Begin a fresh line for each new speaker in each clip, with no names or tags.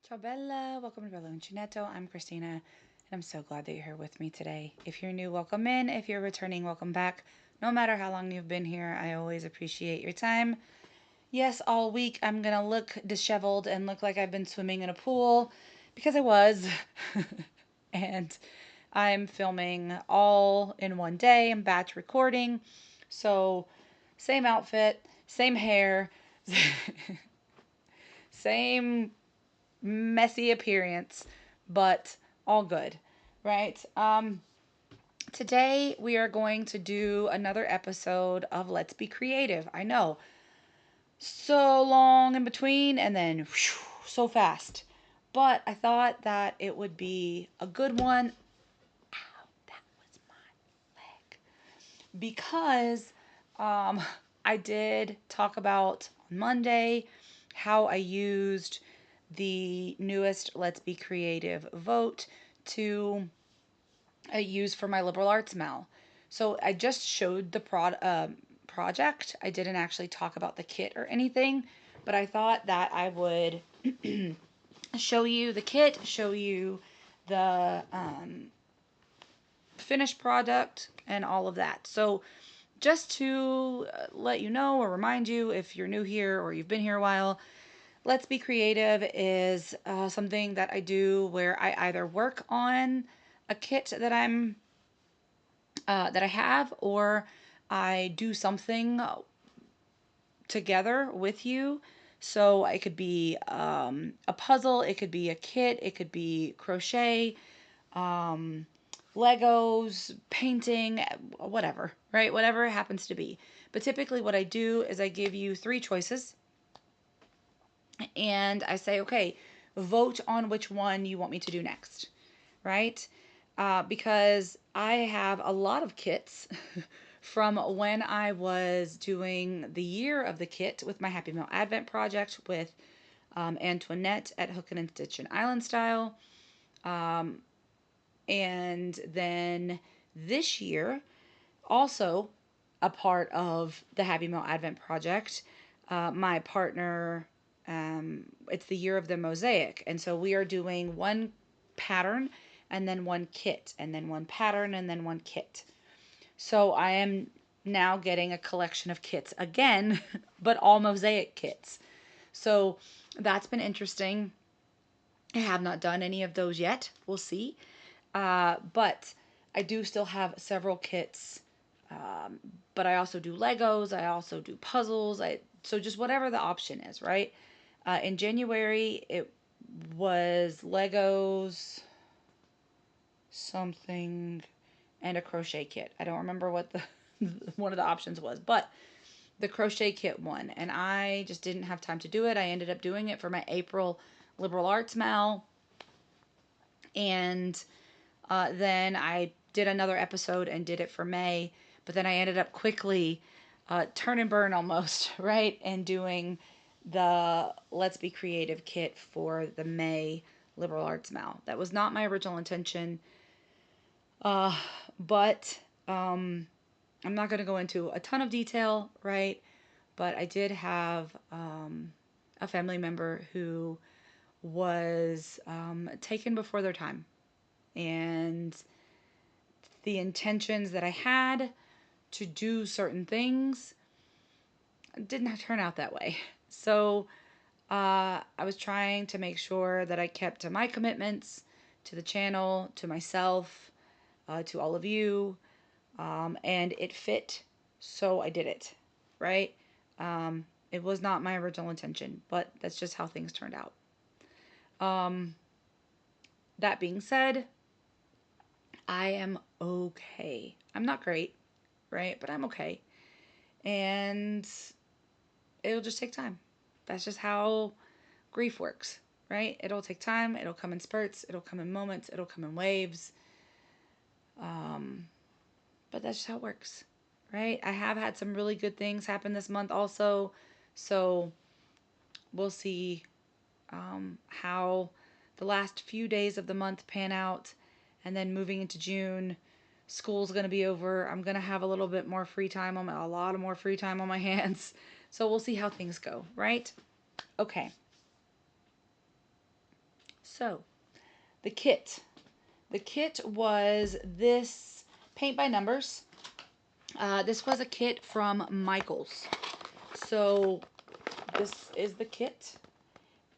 Ciao Bella, welcome to Bella Uncinetto. I'm Christina, and I'm so glad that you're here with me today. If you're new, welcome in. If you're returning, welcome back. No matter how long you've been here, I always appreciate your time. Yes, all week I'm gonna look disheveled and look like I've been swimming in a pool because I was. And I'm filming all in one day. I'm batch recording. So, same outfit, same hair, same messy appearance, but all good, right? Today we are going to do another episode of Let's Be Creative. I know, so long in between and then whew, so fast. But I thought that it would be a good one. Ow, that was my leg. Because I did talk about on Monday how I used the newest Let's Be Creative vote to use for my liberal arts mal. So I just showed the project. I didn't actually talk about the kit or anything, but I thought that I would show you the kit, show you the finished product, and all of that. So just to let you know or remind you if you're new here or you've been here a while, Let's Be Creative is something that I do where I either work on a kit that I have, or I do something together with you. So it could be a puzzle, it could be a kit, it could be crochet, um, Legos, painting, whatever, right? Whatever it happens to be. But typically, what I do is I give you three choices and I say, okay, vote on which one you want me to do next, right? Because I have a lot of kits from when I was doing the year of the kit with my Happy Meal Advent project with Antoinette at Hook and Stitch and Island Style. Um, and then this year, also a part of the Happy Meal Advent project, my partner, it's the year of the Mosaic. And so we are doing one pattern and then one kit, and then one pattern and then one kit. So I am now getting a collection of kits again, but all Mosaic kits. So that's been interesting. I have not done any of those yet. We'll see. But I do still have several kits. Um, but I also do Legos. I also do puzzles. So just whatever the option is, right? In January, it was Legos, something, and a crochet kit. I don't remember what the one of the options was, but the crochet kit won, and I just didn't have time to do it. I ended up doing it for my April liberal arts mal, and then I did another episode and did it for May, but then I ended up quickly turn and burn almost, right, and doing the Let's Be Creative kit for the May liberal arts mal. That was not my original intention. Uh, but I'm not going to go into a ton of detail, right? But I did have a family member who was taken before their time. And the intentions that I had to do certain things did not turn out that way. So I was trying to make sure that I kept to my commitments to the channel, to myself, to all of you, and it fit, so I did it, right? It was not my original intention, but that's just how things turned out. Um, that being said, I am okay. I'm not great, right? But I'm okay. And it'll just take time. That's just how grief works, right? It'll take time. It'll come in spurts. It'll come in moments. It'll come in waves. Um, but that's just how it works, right? I have had some really good things happen this month also. So we'll see how the last few days of the month pan out. And then moving into June, school's going to be over. I'm going to have a little bit more free time a lot of more free time on my hands. So we'll see how things go, right? Okay. So, the kit. The kit was this paint by numbers. This was a kit from Michaels. So, this is the kit.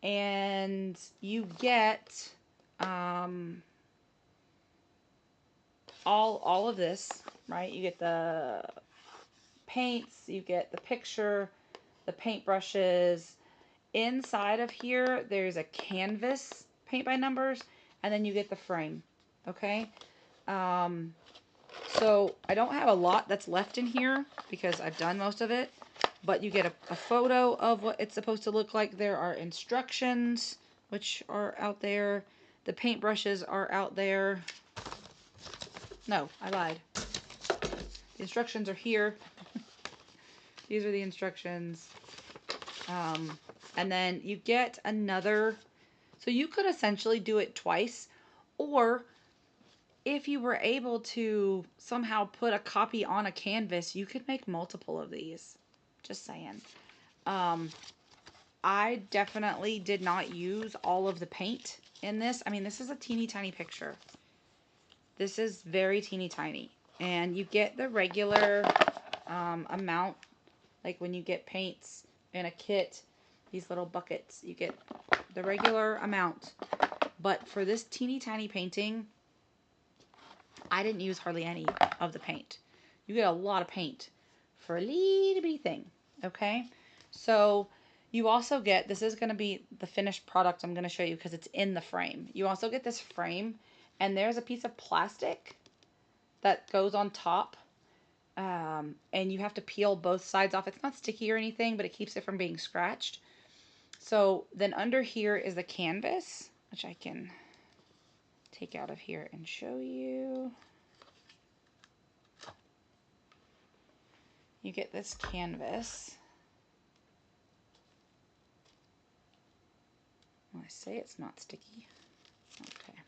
And you get all of this, right? You get the paints, you get the picture, the paintbrushes. Inside of here, there's a canvas paint by numbers, and then you get the frame, okay? So I don't have a lot that's left in here because I've done most of it, but you get a photo of what it's supposed to look like. There are instructions, which are out there. The paintbrushes are out there. No, I lied. The instructions are here. These are the instructions. And then you get another, so you could essentially do it twice, or if you were able to somehow put a copy on a canvas, you could make multiple of these. Just saying. I definitely did not use all of the paint in this. I mean, this is a teeny tiny picture. This is very teeny tiny. And you get the regular amount, like when you get paints in a kit, these little buckets, you get the regular amount. But for this teeny tiny painting, I didn't use hardly any of the paint. You get a lot of paint for a little bitty thing, okay? So you also get, this is going to be the finished product I'm going to show you because it's in the frame. You also get this frame, and there's a piece of plastic that goes on top, and you have to peel both sides off. It's not sticky or anything, but it keeps it from being scratched. So then under here is the canvas, which I can take out of here and show you. You get this canvas. Well, I say it's not sticky. Okay.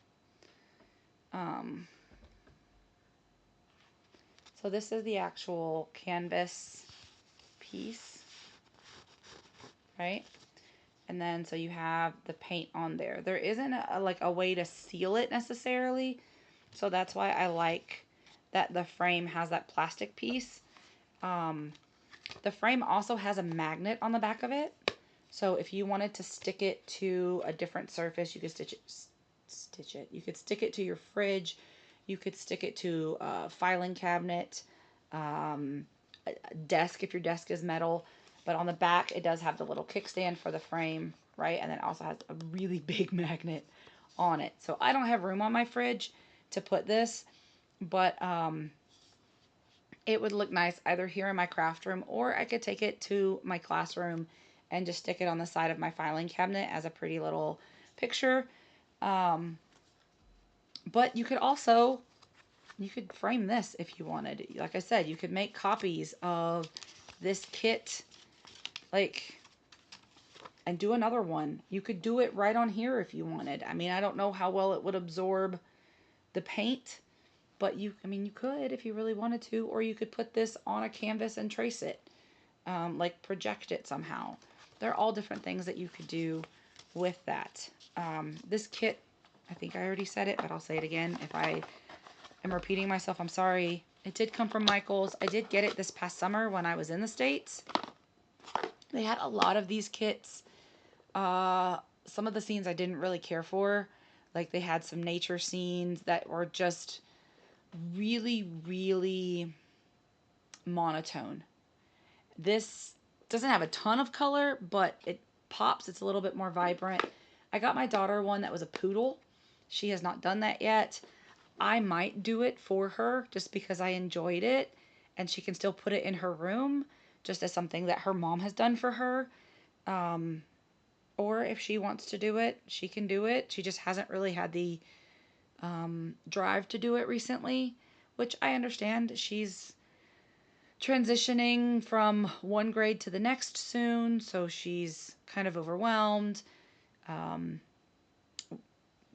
So this is the actual canvas piece, right? And then so you have the paint on there. There isn't like a way to seal it necessarily, so that's why I like that the frame has that plastic piece. The frame also has a magnet on the back of it, so if you wanted to stick it to a different surface, you could stitch it. You could stick it to your fridge. You could stick it to a filing cabinet, a desk if your desk is metal. But on the back, it does have the little kickstand for the frame, right? And then it also has a really big magnet on it. So I don't have room on my fridge to put this, but it would look nice either here in my craft room, or I could take it to my classroom and just stick it on the side of my filing cabinet as a pretty little picture. But you could also, you could frame this if you wanted. Like I said, you could make copies of this kit, like, and do another one. You could do it right on here if you wanted. I mean, I don't know how well it would absorb the paint, but you could if you really wanted to, or you could put this on a canvas and trace it, like project it somehow. They're all different things that you could do with that. This kit, I think I already said it, but I'll say it again. If I am repeating myself, I'm sorry. It did come from Michaels. I did get it this past summer when I was in the States. They had a lot of these kits. Some of the scenes I didn't really care for. Like they had some nature scenes that were just really, really monotone. This doesn't have a ton of color, but it pops. It's a little bit more vibrant. I got my daughter one that was a poodle. She has not done that yet. I might do it for her just because I enjoyed it, and she can still put it in her room just as something that her mom has done for her. Or if she wants to do it, she can do it. She just hasn't really had the drive to do it recently, which I understand. She's transitioning from one grade to the next soon, so she's kind of overwhelmed.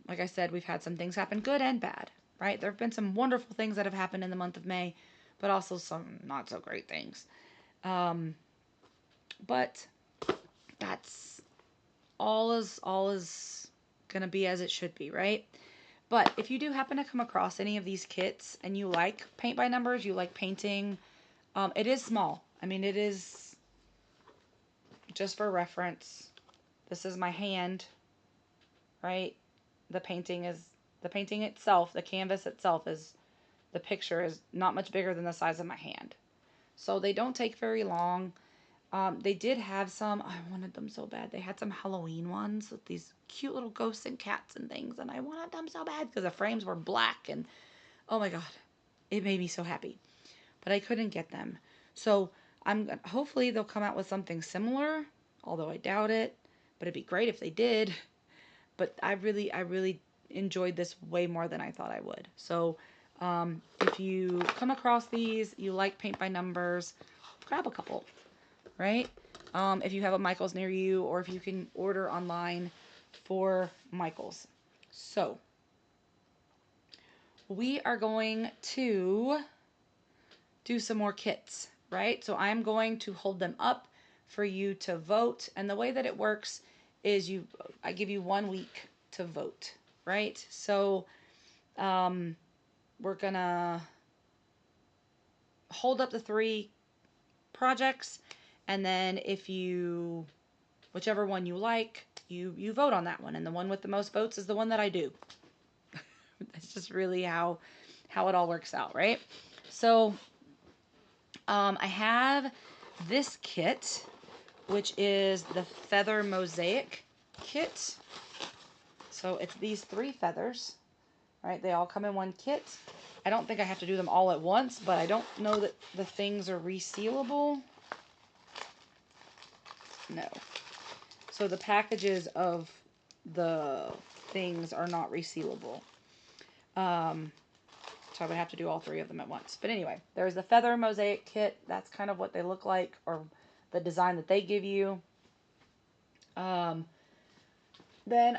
Like I said, we've had some things happen, good and bad, right? There have been some wonderful things that have happened in the month of May, but also some not so great things. But that's all is going to be as it should be, right? But if you do happen to come across any of these kits and you like paint by numbers, you like painting, it is small. I mean, it is, just for reference, this is my hand, right? The painting itself, the canvas itself the picture is not much bigger than the size of my hand. So they don't take very long. They did have some, I wanted them so bad. They had some Halloween ones with these cute little ghosts and cats and things, and I wanted them so bad because the frames were black, and oh my God, it made me so happy. But I couldn't get them. So hopefully they'll come out with something similar, although I doubt it, but it'd be great if they did. But I really enjoyed this way more than I thought I would. So if you come across these, you like paint by numbers, grab a couple, right? If you have a Michaels near you, or if you can order online for Michaels. So we are going to do some more kits, right? So I'm going to hold them up for you to vote. And the way that it works is I give you 1 week to vote, right? So we're gonna hold up the 3 projects, and then whichever one you like, you vote on that one, and the one with the most votes is the one that I do. That's just really how it all works out, right? So I have this kit, which is the feather mosaic kit. So it's these 3 feathers, right? They all come in one kit. I don't think I have to do them all at once, but I don't know that the things are resealable. No. So the packages of the things are not resealable. So I would have to do all 3 of them at once. But anyway, there's the feather mosaic kit. That's kind of what they look like, or the design that they give you. Then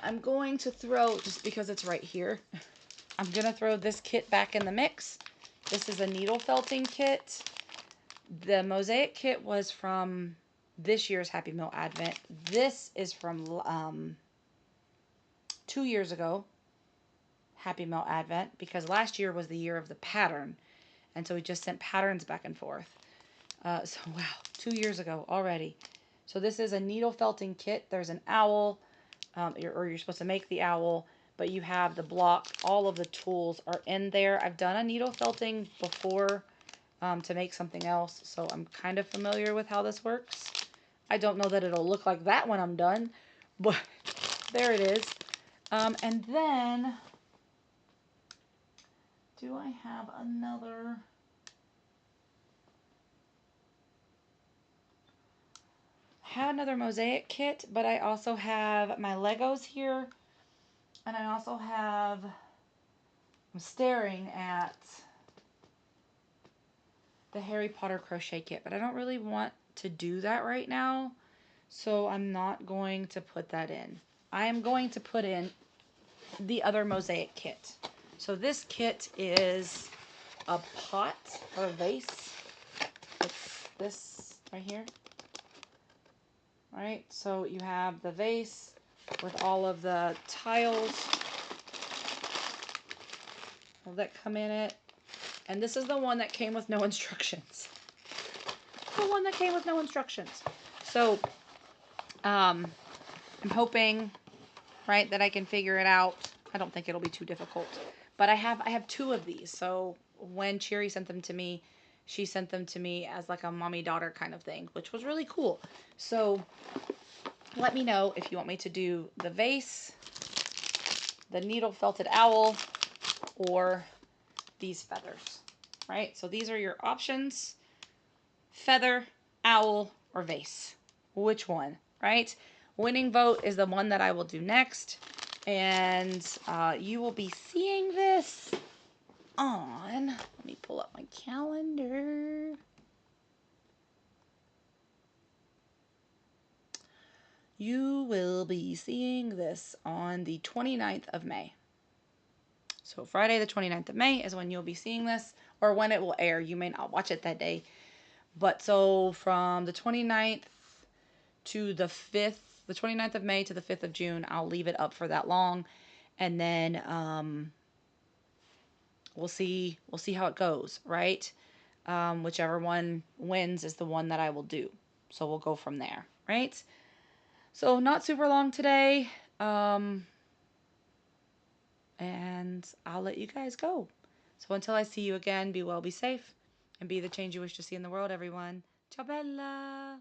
I'm going to throw, just because it's right here, I'm going to throw this kit back in the mix. This is a needle felting kit. The mosaic kit was from this year's Happy Meal Advent. This is from 2 years ago, Happy Meal Advent, because last year was the year of the pattern. And so we just sent patterns back and forth. So wow, 2 years ago already. So this is a needle felting kit. There's an owl, you're supposed to make the owl, but you have the block. All of the tools are in there. I've done a needle felting before to make something else, so I'm kind of familiar with how this works. I don't know that it'll look like that when I'm done, but there it is. And then, do I have another? I have another mosaic kit, but I also have my Legos here, and I also have, I'm staring at the Harry Potter crochet kit, but I don't really want to do that right now, so I'm not going to put that in. I am going to put in the other mosaic kit. So this kit is a pot or a vase. It's this right here. Right, so you have the vase with all of the tiles that come in it. And this is the one that came with no instructions. The one that came with no instructions. So, I'm hoping, right, that I can figure it out. I don't think it'll be too difficult. But I have 2 of these. So when Cherry sent them to me, she sent them to me as like a mommy-daughter kind of thing, which was really cool. So let me know if you want me to do the vase, the needle felted owl, or these feathers, right? So these are your options: feather, owl, or vase. Which one, right? Winning vote is the one that I will do next, and you will be seeing this on, let me pull up my calendar. You will be seeing this on the 29th of May. So Friday the 29th of May is when you'll be seeing this, or when it will air. You may not watch it that day. But so from the 29th to the 5th the 29th of May to the 5th of June. I'll leave it up for that long, and then we'll see how it goes, right? Whichever one wins is the one that I will do. So we'll go from there, right? So not super long today. And I'll let you guys go. So until I see you again, be well, be safe, and be the change you wish to see in the world, everyone. Ciao bella!